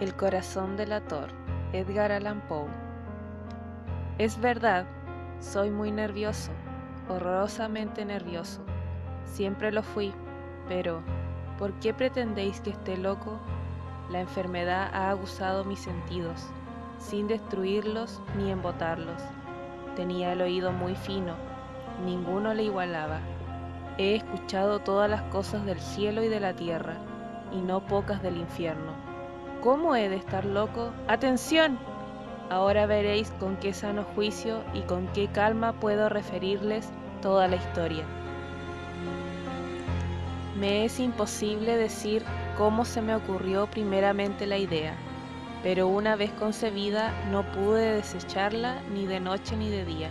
El corazón delator, Edgar Allan Poe. Es verdad, soy muy nervioso, horrorosamente nervioso. Siempre lo fui, pero ¿por qué pretendéis que esté loco? La enfermedad ha aguzado mis sentidos, sin destruirlos ni embotarlos. Tenía el oído muy fino, ninguno le igualaba. He escuchado todas las cosas del cielo y de la tierra, y no pocas del infierno. ¿Cómo he de estar loco? ¡Atención! Ahora veréis con qué sano juicio y con qué calma puedo referirles toda la historia. Me es imposible decir cómo se me ocurrió primeramente la idea, pero una vez concebida no pude desecharla ni de noche ni de día.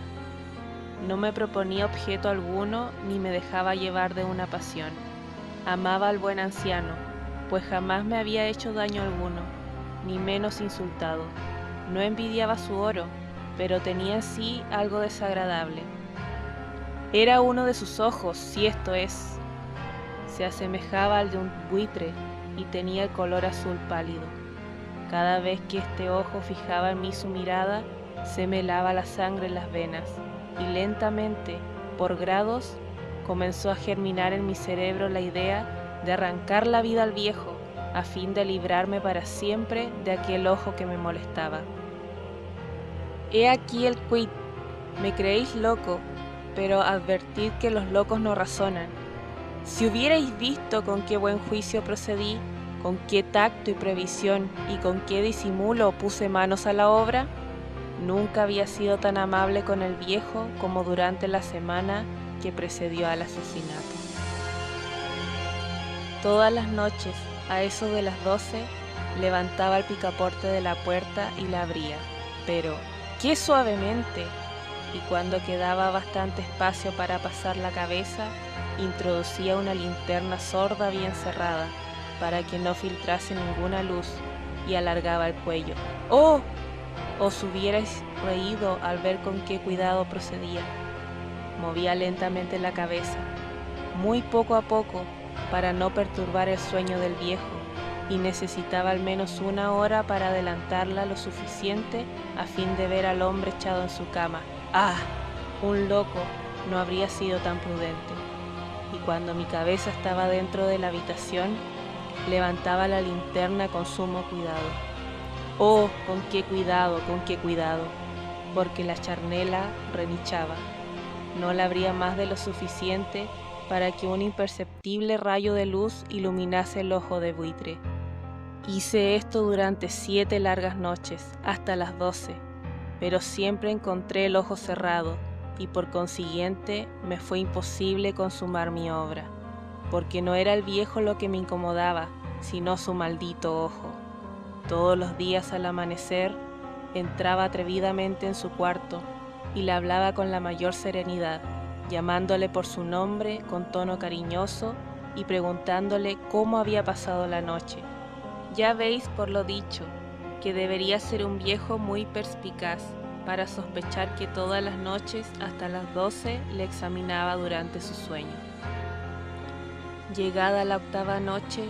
No me proponía objeto alguno ni me dejaba llevar de una pasión. Amaba al buen anciano, pues jamás me había hecho daño alguno, ni menos insultado. No envidiaba su oro, pero tenía en sí algo desagradable. Era uno de sus ojos, si esto es. Se asemejaba al de un buitre y tenía el color azul pálido. Cada vez que este ojo fijaba en mí su mirada, se me helaba la sangre en las venas, y lentamente, por grados, comenzó a germinar en mi cerebro la idea de arrancar la vida al viejo, a fin de librarme para siempre de aquel ojo que me molestaba. He aquí el quid. Me creéis loco, pero advertid que los locos no razonan. Si hubierais visto con qué buen juicio procedí, con qué tacto y previsión y con qué disimulo puse manos a la obra, nunca había sido tan amable con el viejo como durante la semana que precedió al asesinato. Todas las noches, a eso de las 12, levantaba el picaporte de la puerta y la abría, pero ¡qué suavemente! Y cuando quedaba bastante espacio para pasar la cabeza, introducía una linterna sorda bien cerrada, para que no filtrase ninguna luz, y alargaba el cuello. ¡Oh! Os hubierais reído al ver con qué cuidado procedía. Movía lentamente la cabeza, muy poco a poco, para no perturbar el sueño del viejo, y necesitaba al menos una hora para adelantarla lo suficiente a fin de ver al hombre echado en su cama. ¡Ah! Un loco no habría sido tan prudente. Y cuando mi cabeza estaba dentro de la habitación, levantaba la linterna con sumo cuidado. ¡Oh! Con qué cuidado, porque la charnela renichaba. No la abría más de lo suficiente para que un imperceptible rayo de luz iluminase el ojo de buitre. Hice esto durante 7 largas noches, hasta las 12, pero siempre encontré el ojo cerrado, y por consiguiente me fue imposible consumar mi obra, porque no era el viejo lo que me incomodaba, sino su maldito ojo. Todos los días al amanecer entraba atrevidamente en su cuarto y le hablaba con la mayor serenidad, llamándole por su nombre con tono cariñoso y preguntándole cómo había pasado la noche. Ya veis por lo dicho que debería ser un viejo muy perspicaz para sospechar que todas las noches hasta las 12 le examinaba durante su sueño. Llegada la 8ª noche,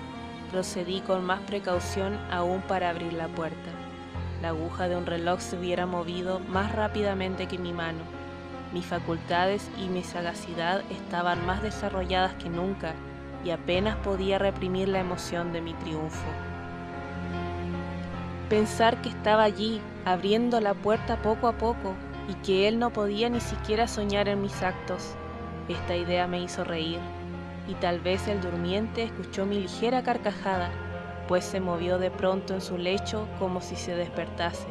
procedí con más precaución aún para abrir la puerta. La aguja de un reloj se hubiera movido más rápidamente que mi mano. Mis facultades y mi sagacidad estaban más desarrolladas que nunca y apenas podía reprimir la emoción de mi triunfo. Pensar que estaba allí, abriendo la puerta poco a poco, y que él no podía ni siquiera soñar en mis actos. Esta idea me hizo reír, y tal vez el durmiente escuchó mi ligera carcajada, pues se movió de pronto en su lecho como si se despertase.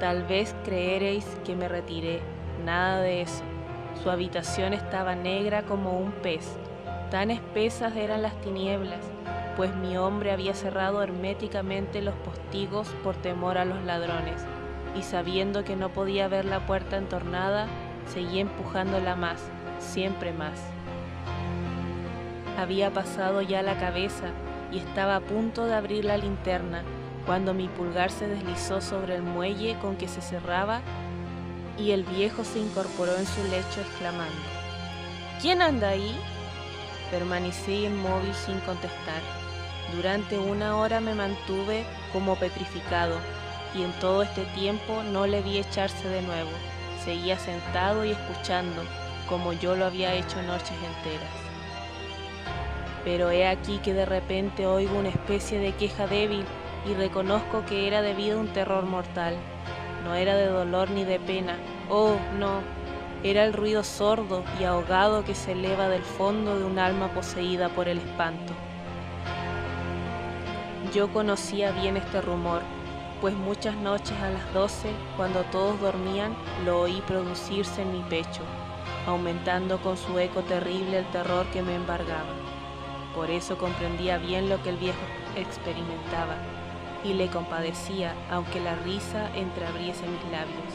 Tal vez creeréis que me retiré, nada de eso. Su habitación estaba negra como un pez, tan espesas eran las tinieblas, pues mi hombre había cerrado herméticamente los postigos por temor a los ladrones, y sabiendo que no podía ver la puerta entornada, seguí empujándola más, siempre más. Había pasado ya la cabeza y estaba a punto de abrir la linterna, cuando mi pulgar se deslizó sobre el muelle con que se cerraba, y el viejo se incorporó en su lecho exclamando: ¿Quién anda ahí? Permanecí inmóvil sin contestar. Durante 1 hora me mantuve como petrificado, y en todo este tiempo no le vi echarse de nuevo. Seguía sentado y escuchando, como yo lo había hecho noches enteras. Pero he aquí que de repente oigo una especie de queja débil y reconozco que era debido a un terror mortal. No era de dolor ni de pena, oh no, era el ruido sordo y ahogado que se eleva del fondo de un alma poseída por el espanto. Yo conocía bien este rumor, pues muchas noches a las 12, cuando todos dormían, lo oí producirse en mi pecho, aumentando con su eco terrible el terror que me embargaba. Por eso comprendía bien lo que el viejo experimentaba, y le compadecía, aunque la risa entreabriese mis labios.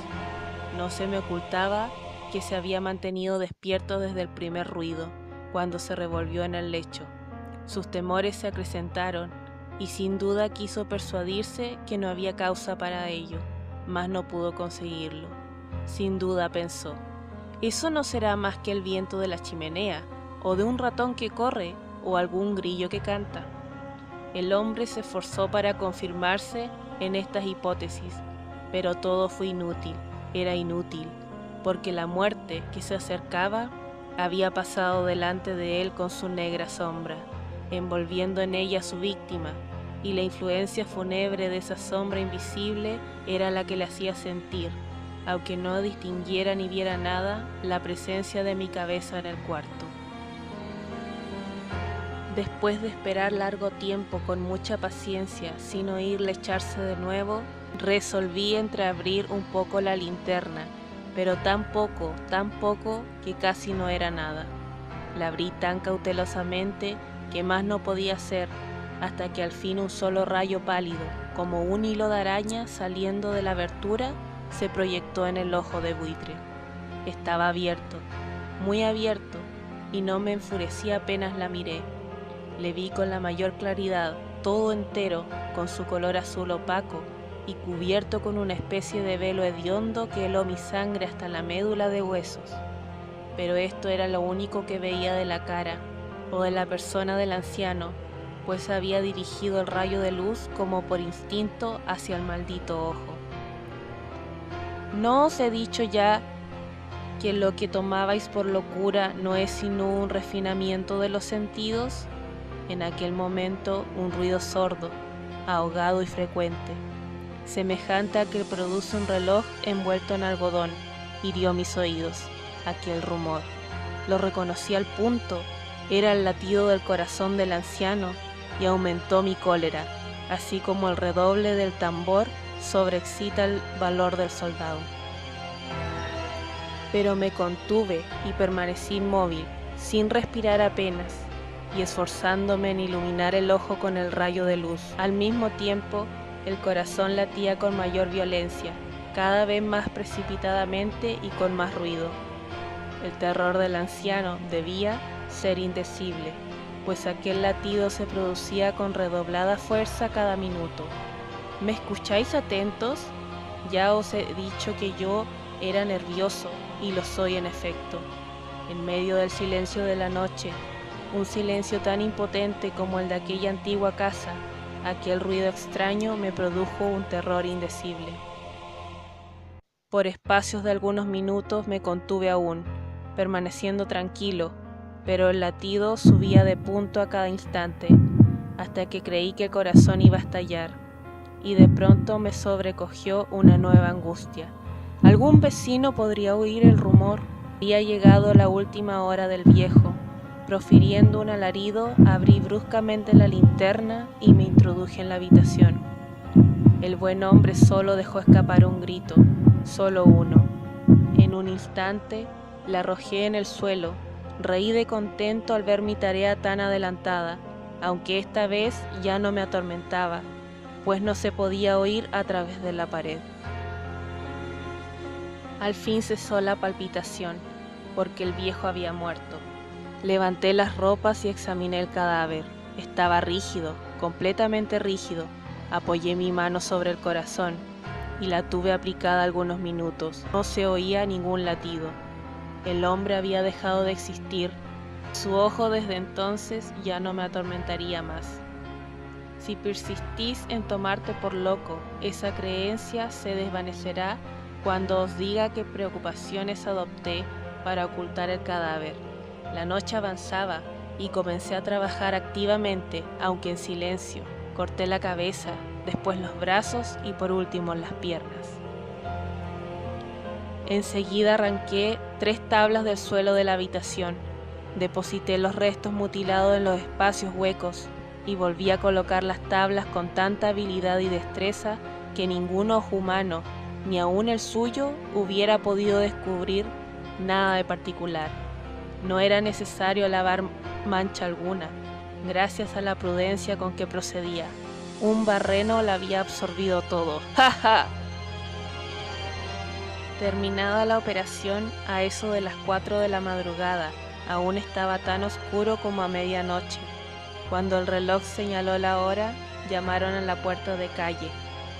No se me ocultaba que se había mantenido despierto desde el primer ruido, cuando se revolvió en el lecho. Sus temores se acrecentaron, y sin duda quiso persuadirse que no había causa para ello, mas no pudo conseguirlo. Sin duda pensó, eso no será más que el viento de la chimenea, o de un ratón que corre, o algún grillo que canta. El hombre se esforzó para confirmarse en estas hipótesis, pero todo fue inútil, era inútil, porque la muerte que se acercaba había pasado delante de él con su negra sombra, envolviendo en ella a su víctima, y la influencia fúnebre de esa sombra invisible era la que le hacía sentir, aunque no distinguiera ni viera nada, la presencia de mi cabeza en el cuarto. Después de esperar largo tiempo con mucha paciencia, sin oírle echarse de nuevo, resolví entreabrir un poco la linterna, pero tan poco que casi no era nada. La abrí tan cautelosamente que más no podía hacer, hasta que al fin un solo rayo pálido, como un hilo de araña saliendo de la abertura, se proyectó en el ojo de buitre. Estaba abierto, muy abierto, y no me enfurecí apenas la miré. Le vi con la mayor claridad, todo entero, con su color azul opaco, y cubierto con una especie de velo hediondo que heló mi sangre hasta la médula de huesos. Pero esto era lo único que veía de la cara, o de la persona del anciano, pues había dirigido el rayo de luz como por instinto hacia el maldito ojo. ¿No os he dicho ya que lo que tomabais por locura no es sino un refinamiento de los sentidos? En aquel momento un ruido sordo, ahogado y frecuente, semejante a que produce un reloj envuelto en algodón, hirió mis oídos. Aquel rumor, lo reconocí al punto, era el latido del corazón del anciano, y aumentó mi cólera, así como el redoble del tambor sobreexcita el valor del soldado. Pero me contuve y permanecí inmóvil, sin respirar apenas, y esforzándome en iluminar el ojo con el rayo de luz. Al mismo tiempo, el corazón latía con mayor violencia, cada vez más precipitadamente y con más ruido. El terror del anciano debía ser indecible, pues aquel latido se producía con redoblada fuerza cada minuto. ¿Me escucháis atentos? Ya os he dicho que yo era nervioso, y lo soy en efecto. En medio del silencio de la noche, un silencio tan impotente como el de aquella antigua casa, aquel ruido extraño me produjo un terror indecible. Por espacios de algunos minutos me contuve aún, permaneciendo tranquilo, pero el latido subía de punto a cada instante, hasta que creí que el corazón iba a estallar, y de pronto me sobrecogió una nueva angustia. ¿Algún vecino podría oír el rumor? Había llegado la última hora del viejo. Profiriendo un alarido, abrí bruscamente la linterna y me introduje en la habitación. El buen hombre solo dejó escapar un grito, solo uno. En un instante la arrojé en el suelo, reí de contento al ver mi tarea tan adelantada, aunque esta vez ya no me atormentaba, pues no se podía oír a través de la pared. Al fin cesó la palpitación, porque el viejo había muerto. Levanté las ropas y examiné el cadáver. Estaba rígido, completamente rígido. Apoyé mi mano sobre el corazón y la tuve aplicada algunos minutos. No se oía ningún latido. El hombre había dejado de existir. Su ojo desde entonces ya no me atormentaría más. Si persistís en tomarte por loco, esa creencia se desvanecerá cuando os diga qué preocupaciones adopté para ocultar el cadáver. La noche avanzaba y comencé a trabajar activamente, aunque en silencio. Corté la cabeza, después los brazos y por último las piernas. Enseguida arranqué 3 tablas del suelo de la habitación, deposité los restos mutilados en los espacios huecos y volví a colocar las tablas con tanta habilidad y destreza que ningún ojo humano, ni aun el suyo, hubiera podido descubrir nada de particular. No era necesario lavar mancha alguna, gracias a la prudencia con que procedía. Un barreno la había absorbido todo. ¡Ja, ja! Terminada la operación, a eso de las 4 de la madrugada, aún estaba tan oscuro como a medianoche. Cuando el reloj señaló la hora, llamaron a la puerta de calle,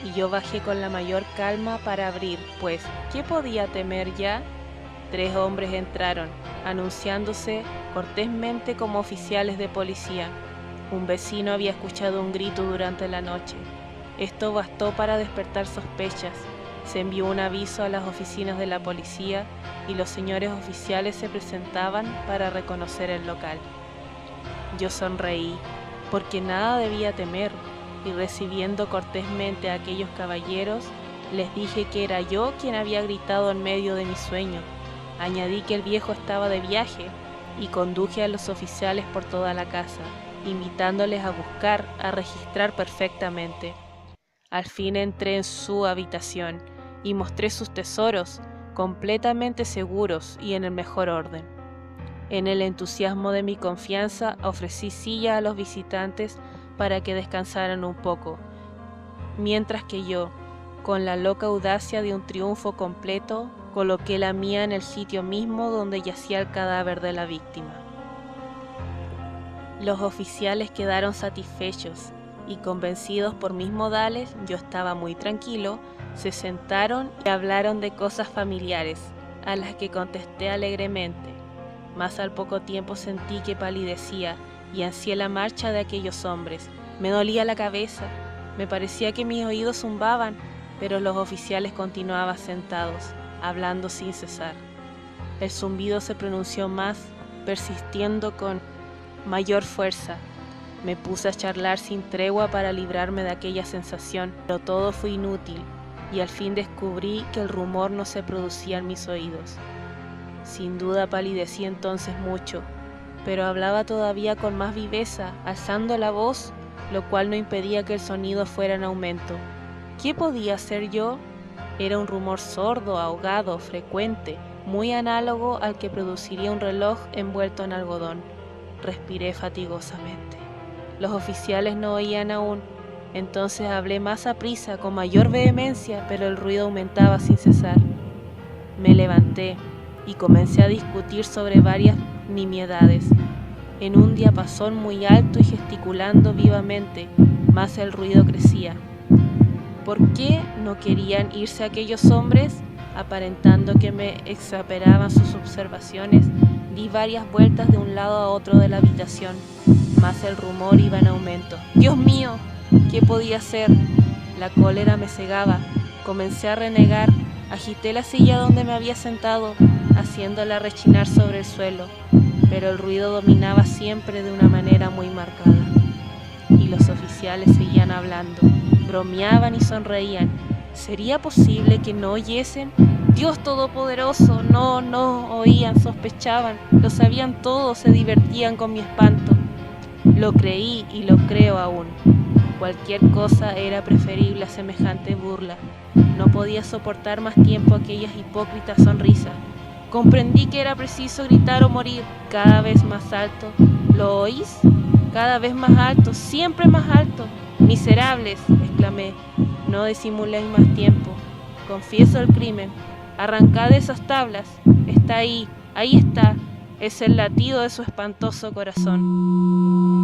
y yo bajé con la mayor calma para abrir, pues, ¿qué podía temer ya? 3 hombres entraron, anunciándose cortésmente como oficiales de policía. Un vecino había escuchado un grito durante la noche. Esto bastó para despertar sospechas. Se envió un aviso a las oficinas de la policía y los señores oficiales se presentaban para reconocer el local. Yo sonreí, porque nada debía temer, y recibiendo cortésmente a aquellos caballeros, les dije que era yo quien había gritado en medio de mi sueño. Añadí que el viejo estaba de viaje y conduje a los oficiales por toda la casa, invitándoles a buscar, a registrar perfectamente. Al fin entré en su habitación y mostré sus tesoros, completamente seguros y en el mejor orden. En el entusiasmo de mi confianza ofrecí silla a los visitantes para que descansaran un poco, mientras que yo, con la loca audacia de un triunfo completo, coloqué la mía en el sitio mismo donde yacía el cadáver de la víctima. Los oficiales quedaron satisfechos y, convencidos por mis modales, yo estaba muy tranquilo, se sentaron y hablaron de cosas familiares, a las que contesté alegremente. Mas al poco tiempo sentí que palidecía y ansié la marcha de aquellos hombres. Me dolía la cabeza, me parecía que mis oídos zumbaban, pero los oficiales continuaban sentados, hablando sin cesar. El zumbido se pronunció más, persistiendo con mayor fuerza. Me puse a charlar sin tregua para librarme de aquella sensación, pero todo fue inútil, y al fin descubrí que el rumor no se producía en mis oídos. Sin duda palidecí entonces mucho, pero hablaba todavía con más viveza, alzando la voz, lo cual no impedía que el sonido fuera en aumento. ¿Qué podía ser yo? Era un rumor sordo, ahogado, frecuente, muy análogo al que produciría un reloj envuelto en algodón. Respiré fatigosamente. Los oficiales no oían aún. Entonces hablé más aprisa, con mayor vehemencia, pero el ruido aumentaba sin cesar. Me levanté y comencé a discutir sobre varias nimiedades, en un diapasón muy alto y gesticulando vivamente, mas el ruido crecía. ¿Por qué no querían irse aquellos hombres? Aparentando que me exasperaban sus observaciones, di varias vueltas de un lado a otro de la habitación, mas el rumor iba en aumento. ¡Dios mío! ¿Qué podía hacer? La cólera me cegaba. Comencé a renegar. Agité la silla donde me había sentado, haciéndola rechinar sobre el suelo, pero el ruido dominaba siempre de una manera muy marcada. Y los oficiales seguían hablando, bromeaban y sonreían. ¿Sería posible que no oyesen? Dios Todopoderoso, no oían, sospechaban, lo sabían todo, se divertían con mi espanto. Lo creí y lo creo aún. Cualquier cosa era preferible a semejante burla. No podía soportar más tiempo aquellas hipócritas sonrisas. Comprendí que era preciso gritar o morir, cada vez más alto. ¿Lo oís? Cada vez más alto, siempre más alto. ¡Miserables!, exclamé. No disimuléis más tiempo. Confieso el crimen. Arrancad esas tablas. Está ahí está. Es el latido de su espantoso corazón.